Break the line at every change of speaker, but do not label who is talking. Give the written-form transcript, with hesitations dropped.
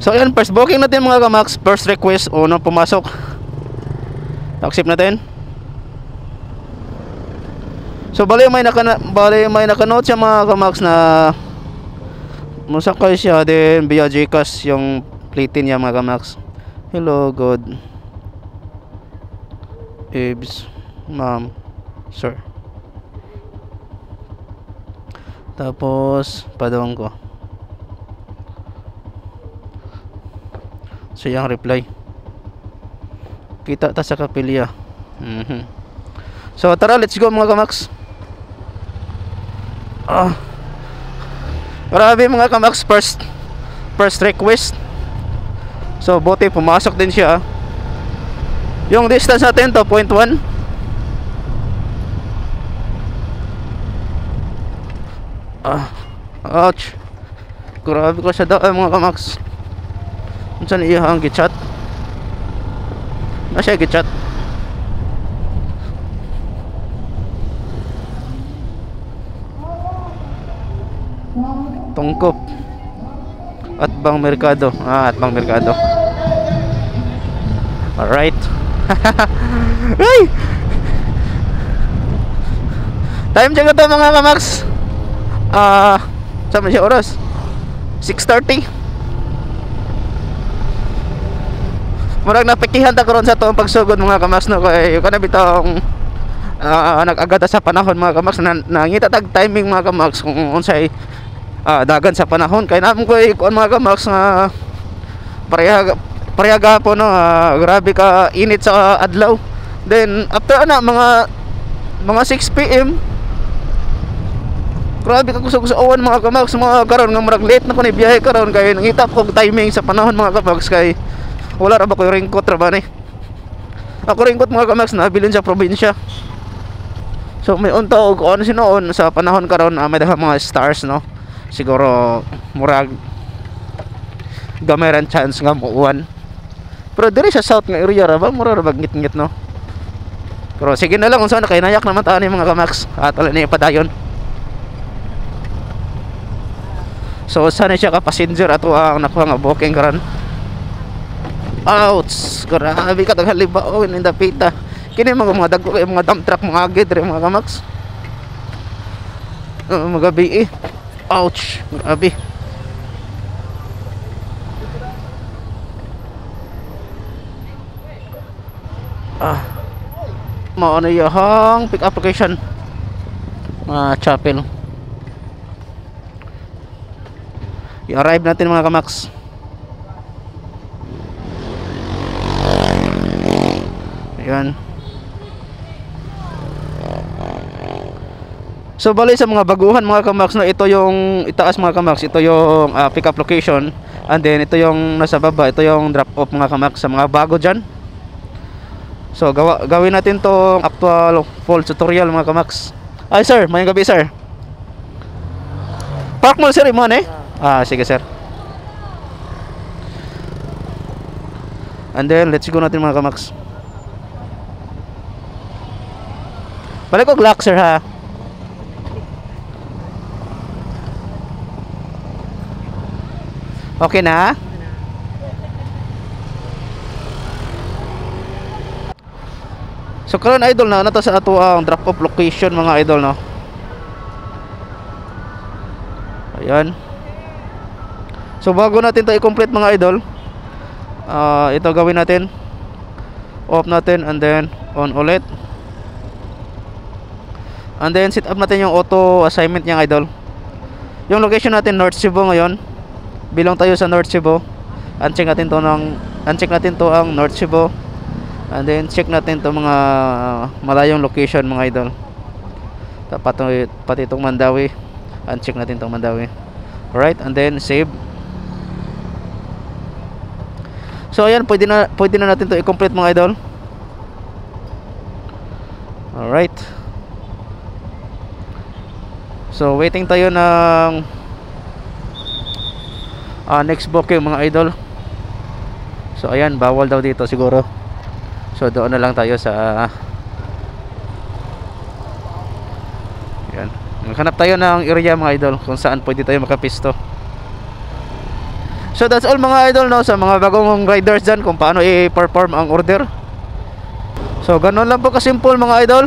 So ayan, first booking natin mga kamax. First request, unang pumasok. Accept natin. So bali may nakanote siya mga kamax na musakay siya din via Gcash yung plate niya mga kamax. Hello, good Ibs, ma'am, sir. Tapos padawang ko. So yung reply. Kita ta sa kapilya. So tara, let's go mga kamax. Grabe mga kamax, first request. So buti pumasok din siya. Yung distance natin 2.1. Ouch. Grabe ko siya daw mga kamax. Saan iya ang gichat? Siya gichat. Tungkop at bang merkado. At bang merkado. Alright. Ay! Time check ito mga kamax. Saan siya oras? 6:30. Murag napikihan ta karon sa tuong pagsugod mga kamax no, kay kana bitong nag-agata sa panahon mga kamax. Nangita tag timing mga kamax kung unsay dagan sa panahon. Kay namon ko kuan mga kamax nga pareha gapon no. Grabe ka init sa adlaw. Then after mga 6 PM, grabe ka kusog sa uwan mga kamax. Mga karon nga murag late na ko ni biyahe karon kay nangita ko timing sa panahon mga kamax. Kay wala ra ba ko ringkot ra ba ni? Ako ringkot mga kamax na bilin sa probinsya. So may unta og ano sinoon sa panahon karon, may daghang mga stars no. Siguro murag gameran chance nga muuwan. Pero diri sa south nga area ra ba mura ra ngit-ngit no. Pero sige na lang unsa na kay nayak naman ta ni mga kamax. Wala ni padayon. So sana siya ka passenger ato ang nakuha nga booking karon. Ouch, grabe ka daghang libaon in the pita. Kini mga dagko kay mga dump truck mga agid diri mga kamax. Mga gabi Ouch, grabe. Mao na yung pick application chapel. I-arrive natin mga kamax. Ayan. So bali sa mga baguhan mga kamax no, ito yung itaas mga kamax, ito yung pick up location, and then ito yung nasa baba, ito yung drop off mga kamax sa mga bago dyan. So gawin natin tong actual full tutorial mga kamax. Ay sir, mayang gabi sir. Park mo sir imo eh. Sige sir. And then let's go natin mga kamax. Balik ko lock sir ha. Okay na? So karon idol na nato sa ato ang drop off location mga idol no. Ayan. So bago natin to i-complete mga idol, ito gawin natin. Off natin and then on ulit. And then set up natin yung auto assignment niya idol. Yung location natin North Cebu ngayon. Bilong tayo sa North Cebu. Uncheck natin to ang North Cebu. And then check natin to mga malayong location mga idol. Pati itong Mandawi. Uncheck natin itong Mandawi. Alright, and then save. So ayan, pwede na natin to i-complete mga idol. Alright. So waiting tayo ng next booking mga idol. So ayan, bawal daw dito siguro. So doon na lang tayo sa ayan. Maghanap tayo ng area mga idol kung saan pwede tayo makapisto. So that's all mga idol, no, sa mga bagong riders dyan kung paano i-perform ang order. So ganun lang po kasimple mga idol.